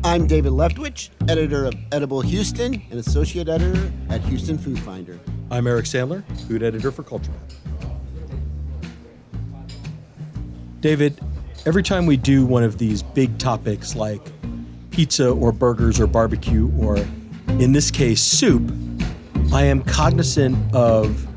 I'm David Leftwich, editor of Edible Houston and associate editor at Houston Food Finder. I'm Eric Sandler, food editor for Culture Map. David, every time we do one of these big topics like pizza or burgers or barbecue or, in this case, soup, I am cognizant of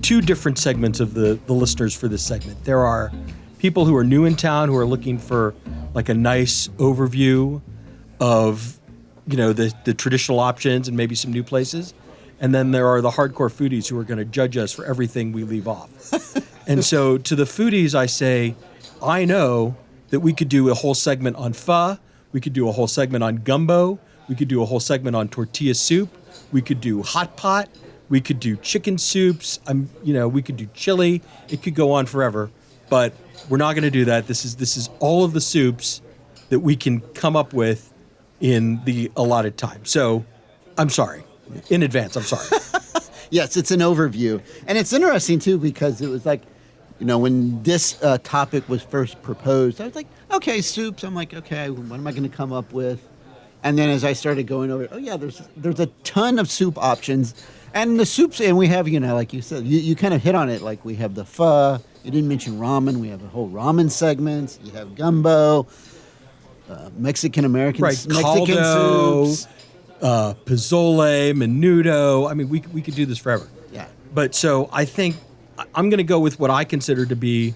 two different segments of the listeners for this segment. There are people who are new in town who are looking for like a nice overview of, the traditional options and maybe some new places. And then there are the hardcore foodies who are going to judge us for everything we leave off. And so to the foodies, I say, I know that we could do a whole segment on pho. We could do a whole segment on gumbo. We could do a whole segment on tortilla soup. We could do hot pot. We could do chicken soups. We could do chili. It could go on forever, but we're not going to do that. This is all of the soups that we can come up with in the allotted time. So I'm sorry. In advance, I'm sorry. Yes, it's an overview. And it's interesting, too, because it was like, when this topic was first proposed, I was like, okay, soups. I'm like, okay, what am I going to come up with? And then as I started going over, there's a ton of soup options. And the soups, and we have, like you said, you kind of hit on it. Like we have the pho. You didn't mention ramen. We have a whole ramen segment. You have gumbo, Mexican-American Mexican caldo, soups. Pozole, menudo. I mean, we could do this forever. Yeah. But so I think I'm going to go with what I consider to be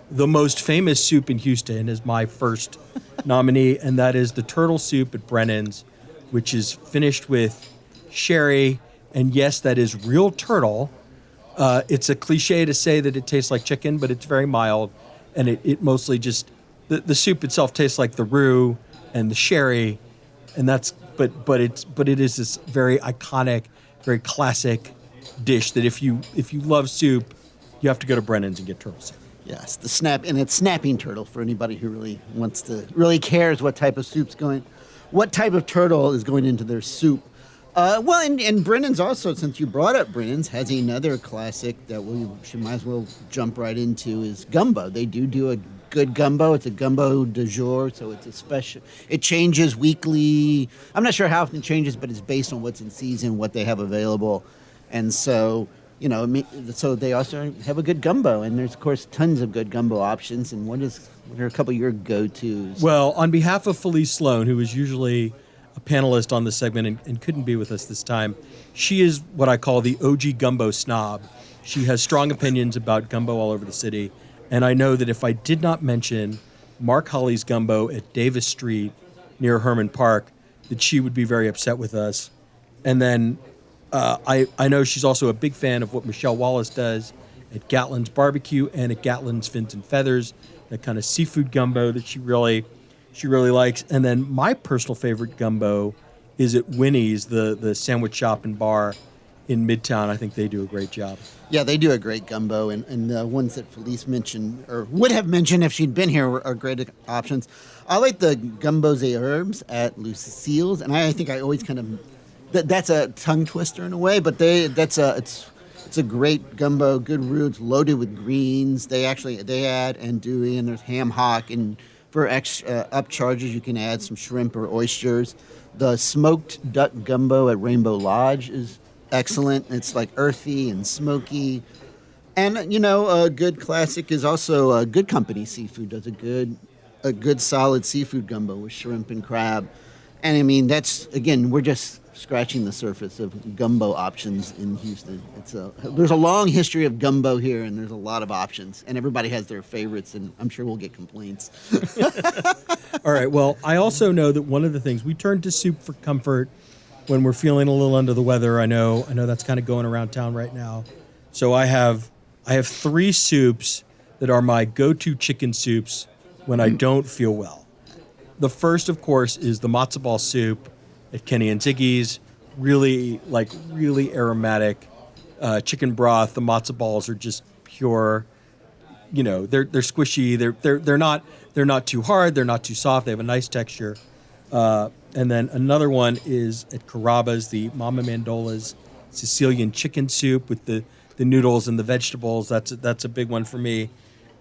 the most famous soup in Houston as my first nominee, and that is the turtle soup at Brennan's, which is finished with sherry. And yes, that is real turtle. It's a cliche to say that it tastes like chicken, but it's very mild, and it mostly just the soup itself tastes like the roux and the sherry, and that's. But it is this very iconic, very classic dish that if you love soup, you have to go to Brennan's and get turtle soup. Yes, it's snapping turtle for anybody who really cares what type of what type of turtle is going into their soup. And Brennan's also, since you brought up Brennan's, has another classic that we might as well jump right into is gumbo. They do a good gumbo. It's a gumbo du jour, so it's a special. It changes weekly. I'm not sure how often it changes, but it's based on what's in season, what they have available, and so so they also have a good gumbo. And there's of course tons of good gumbo options. And what are a couple of your go-tos? Well, on behalf of Felice Sloan, who is usually a panelist on this segment and couldn't be with us this time, she is what I call the OG gumbo snob. She has strong opinions about gumbo all over the city. And I know that if I did not mention Mark Holly's Gumbo at Davis Street near Herman Park, that she would be very upset with us. And then I know she's also a big fan of what Michelle Wallace does at Gatlin's Barbecue and at Gatlin's Fins and Feathers, that kind of seafood gumbo that she really likes. And then my personal favorite gumbo is at Winnie's, the sandwich shop and bar in Midtown. I think they do a great job. Yeah, they do a great gumbo, and the ones that Felice mentioned, or would have mentioned if she'd been here, are great options. I like the gumbos et herbes at Lucille's, and I think I always kind of, that's a tongue twister in a way, but it's a great gumbo, good roots, loaded with greens. They add andouille, and there's ham hock, and for extra upcharges, you can add some shrimp or oysters. The smoked duck gumbo at Rainbow Lodge is excellent. It's like earthy and smoky. And, a good classic is also Good Company Seafood does a good solid seafood gumbo with shrimp and crab. And, I mean, we're just scratching the surface of gumbo options in Houston. There's a long history of gumbo here, and there's a lot of options. And everybody has their favorites, and I'm sure we'll get complaints. All right. Well, I also know that one of the things, we turn to soup for comfort when we're feeling a little under the weather. I know that's kind of going around town right now. So I have 3 soups that are my go-to chicken soups when I don't feel well. The first, of course, is the matzo ball soup at Kenny and Ziggy's. Really aromatic chicken broth. The matzo balls are just pure. They're squishy. They're not too hard. They're not too soft. They have a nice texture. And then another one is at Carrabba's, the Mama Mandola's Sicilian chicken soup with the noodles and the vegetables. That's a big one for me.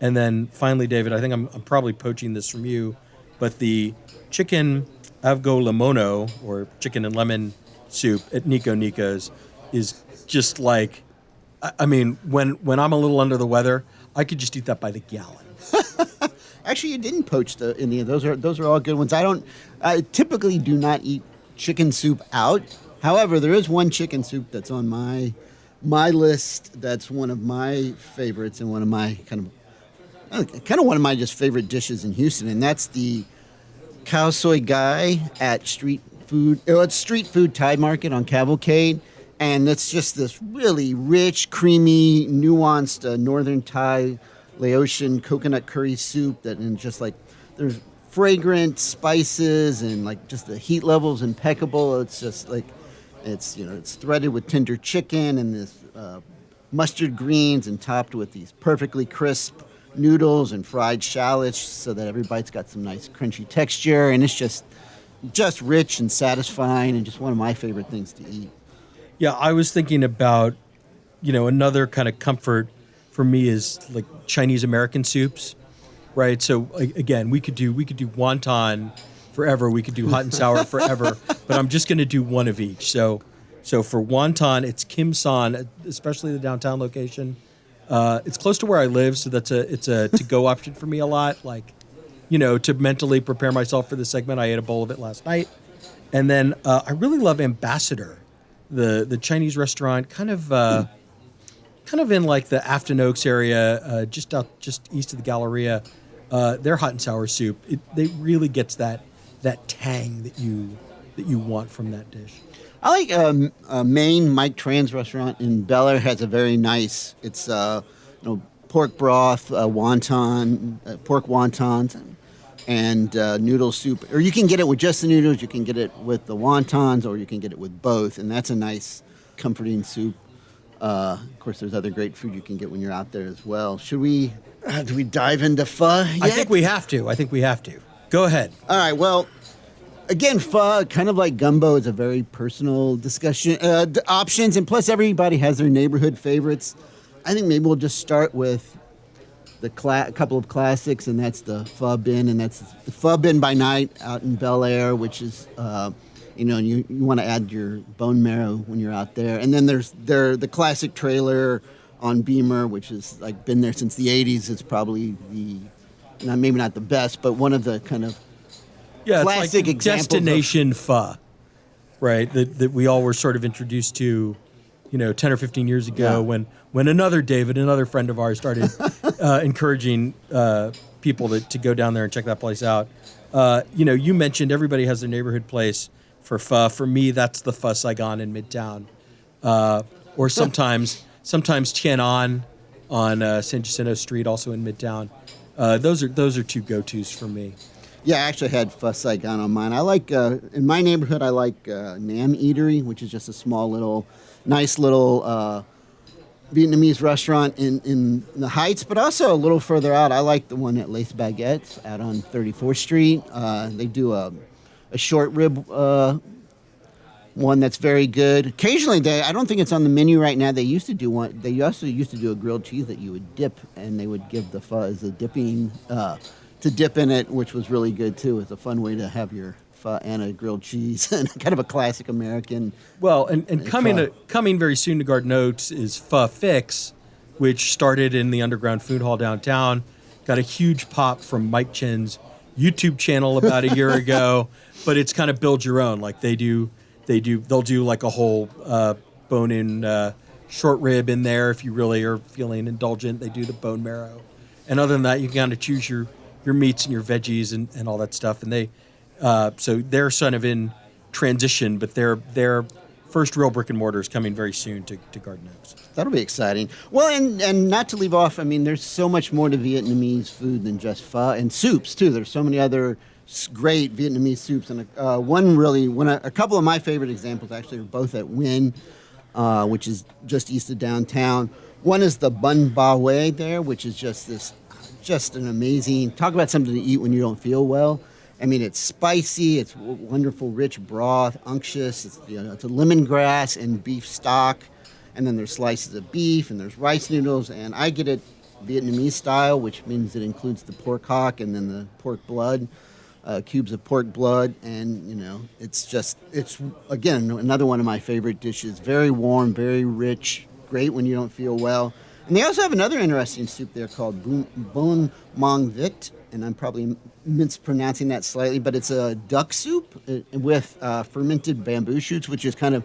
And then finally, David, I think I'm probably poaching this from you, but the chicken avgo lemono, or chicken and lemon soup at Nico Nico's, is just like, I mean, when I'm a little under the weather, I could just eat that by the gallon. Actually, you didn't poach any of those. Those are all good ones. I typically do not eat chicken soup out. However, there is one chicken soup that's on my list. That's one of my favorites and one of my kind of one of my just favorite dishes in Houston, and that's the cow soy guy at street food. It's street food Thai market on Cavalcade, and it's just this really rich, creamy, nuanced northern Thai Laotian coconut curry soup that, and just like there's fragrant spices and like just the heat level's impeccable. It's just like it's threaded with tender chicken and this mustard greens and topped with these perfectly crisp noodles and fried shallots so that every bite's got some nice crunchy texture, and it's just rich and satisfying and just one of my favorite things to eat. Yeah, I was thinking about, another kind of comfort for me is like Chinese American soups, right? So again, we could do wonton forever, we could do hot and sour forever, but I'm just going to do one of each. So for wonton, it's Kim San, especially the downtown location. It's close to where I live, so it's a to-go option for me a lot. Like, to mentally prepare myself for the segment, I ate a bowl of it last night. And then I really love Ambassador, the Chinese restaurant, kind of in like the Afton Oaks area, just east of the Galleria. Their hot and sour soup, they really gets that tang that you want from that dish. I like Maine Mike Tran's restaurant in Bel Air has a very nice. It's pork broth, wonton, pork wontons, and noodle soup. Or you can get it with just the noodles. You can get it with the wontons, or you can get it with both, and that's a nice, comforting soup. Of course, there's other great food you can get when you're out there as well. Should we? Do we dive into pho yet? I think we have to. Go ahead. All right. Well. Again, pho, kind of like gumbo, is a very personal discussion. Options, and plus everybody has their neighborhood favorites. I think maybe we'll just start with a couple of classics, and that's the pho bin, and that's the pho bin by night out in Bel Air, which is, you want to add your bone marrow when you're out there. And then there's the classic trailer on Beamer, which has like been there since the 80s. It's probably maybe not the best, but one of the kind of classic it's like destination pho, right? That we all were sort of introduced to, 10 or 15 years ago when another friend of ours started encouraging people to go down there and check that place out. You mentioned everybody has their neighborhood place for pho. For me, that's the Pho Saigon in Midtown, or sometimes Tien An on San Jacinto Street, also in Midtown. Those are two go-tos for me. Yeah, I actually had Pho Saigon on mine. I like, in my neighborhood, I like Nam Eatery, which is just a small nice little Vietnamese restaurant in the Heights, but also a little further out. I like the one at Lace Baguettes out on 34th Street. They do a short rib one that's very good. Occasionally, I don't think it's on the menu right now. They used to do one. They also used to do a grilled cheese that you would dip, and they would give the pho as a dipping to dip in it, which was really good too. It's a fun way to have your pho and a grilled cheese, and kind of a classic American. Well, and coming very soon to Garden Oaks is Pho Fix, which started in the Underground Food Hall downtown. Got a huge pop from Mike Chen's YouTube channel about a year ago, but it's kind of build your own. Like they'll do like a whole bone-in short rib in there if you really are feeling indulgent. They do the bone marrow, and other than that, you can kind of choose your meats and your veggies and all that stuff. And they, so they're sort of in transition, but their first real brick and mortar is coming very soon to Garden Oaks. That'll be exciting. Well, and not to leave off, I mean, there's so much more to Vietnamese food than just pho, and soups too. There's so many other great Vietnamese soups, and a couple of my favorite examples actually are both at Wynn, which is just east of downtown. One is the Bun Ba Hue there, which is just an amazing, talk about something to eat when you don't feel well. I mean, it's spicy, it's wonderful, rich broth, unctuous. It's a lemongrass and beef stock, and then there's slices of beef, and there's rice noodles, and I get it Vietnamese style, which means it includes the pork hock and then the pork blood. cubes of pork blood, and it's again another one of my favorite dishes. Very warm, very rich, great when you don't feel well. And they also have another interesting soup there called bon mang vit, and I'm probably mispronouncing that slightly, but it's a duck soup with fermented bamboo shoots, which is kind of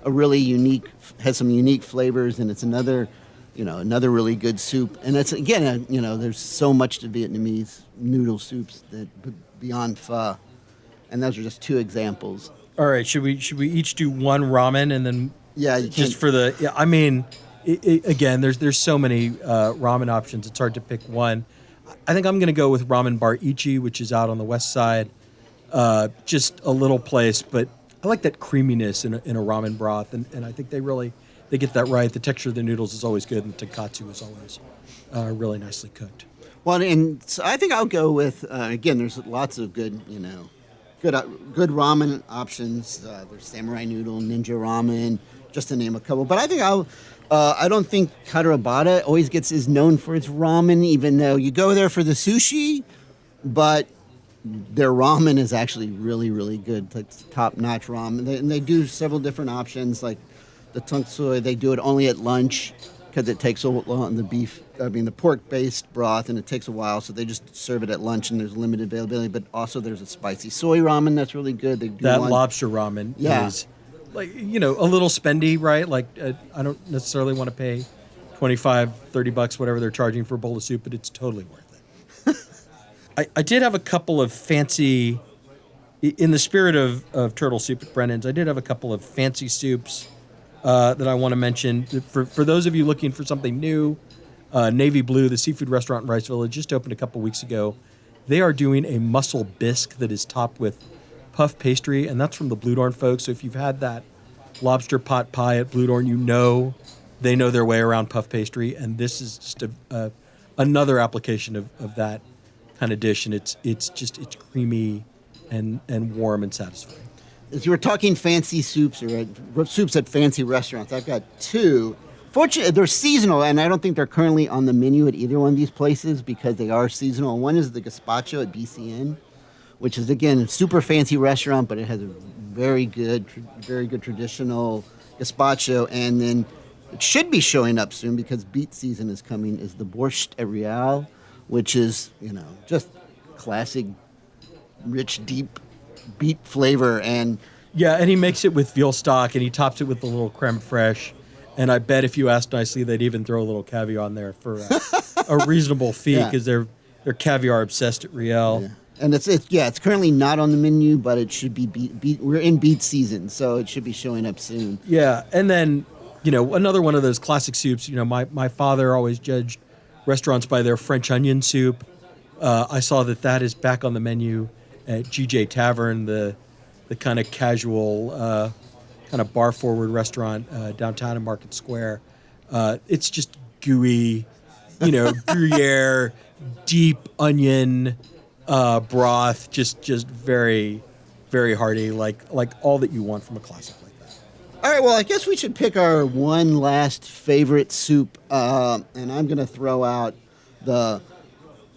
a really unique, has some unique flavors, and it's another really good soup. And it's again, there's so much to Vietnamese noodle soups that beyond pho, and those are just two examples. All right, should we each do one ramen and then You just for the I mean, again, there's so many ramen options. It's hard to pick one. I think I'm going to go with Ramen Bar Ichi, which is out on the west side. Just a little place, but I like that creaminess in a ramen broth, and I think they get that right. The texture of the noodles is always good, and the tonkatsu is always really nicely cooked. Well, and so I think I'll go with again. There's lots of good good ramen options. There's samurai noodle, ninja ramen, just to name a couple. But I think I don't think Katarabata always is known for its ramen, even though you go there for the sushi, but their ramen is actually really, really good. Like top-notch ramen. And they do several different options, like the tung soy. They do it only at lunch because it takes a long. The pork-based broth, and it takes a while, so they just serve it at lunch, and there's limited availability. But also, there's a spicy soy ramen that's really good. They do that lobster ramen is like a little spendy, right? Like I don't necessarily want to pay $25-$30, whatever they're charging for a bowl of soup, but it's totally worth it. I did have a couple of fancy, in the spirit of turtle soup at Brennan's, I did have a couple of fancy soups that I want to mention. For those of you looking for something new, Navy Blue, the seafood restaurant in Rice Village, just opened a couple weeks ago. They are doing a mussel bisque that is topped with puff pastry, and that's from the Blue Dorn folks. So if you've had that lobster pot pie at Blue Dorn, they know their way around puff pastry, and this is just another application of that kind of dish, and it's creamy and warm and satisfying. As you were talking fancy soups or soups at fancy restaurants, I've got two. Fortunately, they're seasonal, and I don't think they're currently on the menu at either one of these places because they are seasonal. One is the gazpacho at BCN, which is, again, a super fancy restaurant, but it has a very good traditional gazpacho. And then it should be showing up soon because beet season is coming, is the borscht at Real, which is, just classic, rich, deep beet flavor. And he makes it with veal stock, and he tops it with a little creme fraiche. And I bet if you ask nicely, they'd even throw a little caviar on there for a reasonable fee because they're caviar obsessed at Riel. Yeah. And it's currently not on the menu, but it should be beet. We're in beet season, so it should be showing up soon. Yeah, and then another one of those classic soups. My father always judged restaurants by their French onion soup. I saw that is back on the menu at GJ Tavern, the kind of casual. Kind of bar forward restaurant downtown in Market Square. It's just gooey, Gruyere, deep onion broth, just very, very hearty, like all that you want from a classic like that. All right, well, I guess we should pick our one last favorite soup, and I'm going to throw out the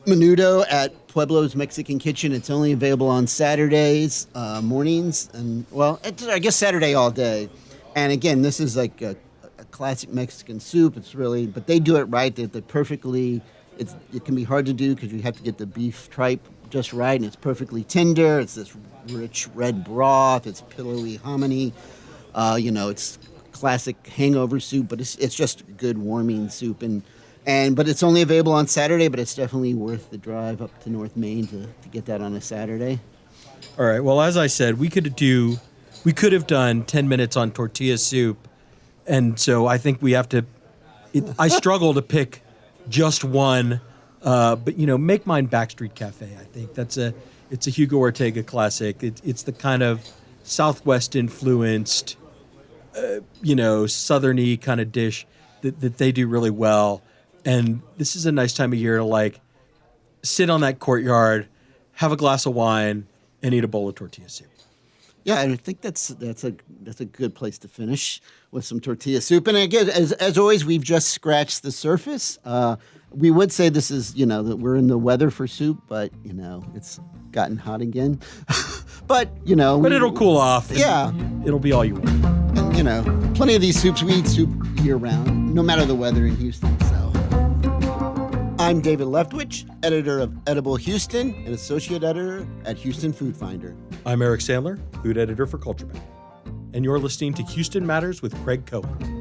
menudo at Pueblo's Mexican Kitchen. It's only available on Saturdays mornings, and I guess Saturday all day. And again, this is like a classic Mexican soup. But they do it right. They perfectly. It can be hard to do because you have to get the beef tripe just right, and it's perfectly tender. It's this rich red broth. It's pillowy hominy. It's classic hangover soup, but it's just good warming soup. But it's only available on Saturday, but it's definitely worth the drive up to North Main to get that on a Saturday. All right. Well, as I said, we could have done 10 minutes on tortilla soup, and so I think we have to. I struggle to pick just one, but make mine Backstreet Cafe. I think it's a Hugo Ortega classic. It's the kind of Southwest influenced, southerny kind of dish that they do really well. And this is a nice time of year to sit on that courtyard, have a glass of wine, and eat a bowl of tortilla soup. Yeah, and I think that's a good place to finish with some tortilla soup. And again, as always, we've just scratched the surface. We would say this is that we're in the weather for soup, but it's gotten hot again. but But it'll cool off. Yeah, It'll be all you want. and plenty of these soups. We eat soup year round, no matter the weather in Houston. So. I'm David Leftwich, editor of Edible Houston and associate editor at Houston Food Finder. I'm Eric Sandler, food editor for Culture Bound. And you're listening to Houston Matters with Craig Cohen.